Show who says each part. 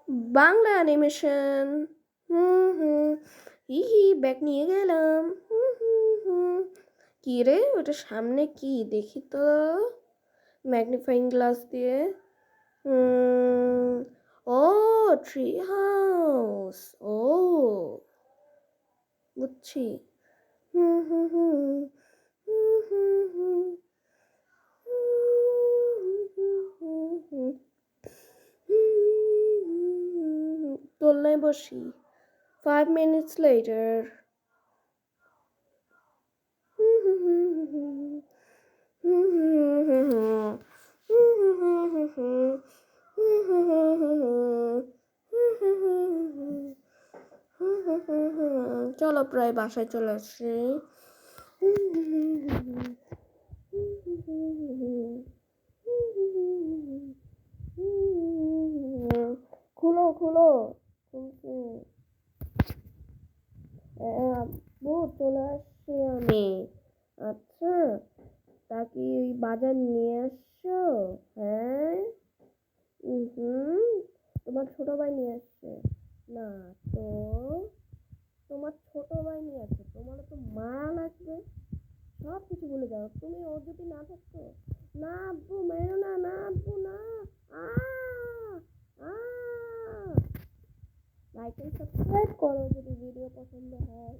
Speaker 1: Bangla animation. হুম হুম। হি bag নিয়ে গেলাম। কি রে ওটা সামনে কি দেখি তো ম্যাগনিফাইং গ্লাস দিয়ে। ও ট্রি হাউস। ও বুঝছি। হুম হুম হুম হুম হুম হুম দোলনায় বসি। 5 minutes later. চলো প্রায় বাসায় চলে আসছি। খুলো খুলো। আব্বু চলে আসছি আমি। আচ্ছা তা কি ওই বাজার নিয়ে আসছো? হ্যাঁ। তোমার ছোট ভাই নিয়ে আসছে। না তো তোমার ছোট ভাই নিয়ে আসছে, তোমারও তো মা লাগবে। সব কিছু ভুলে যাও তুমি, ও যদি না থাকতো। না আব্বু মেরো না, না আব্বু না। আ আ লাইক এন্ড সাবস্ক্রাইব করো যদি ভিডিও পছন্দ হয়।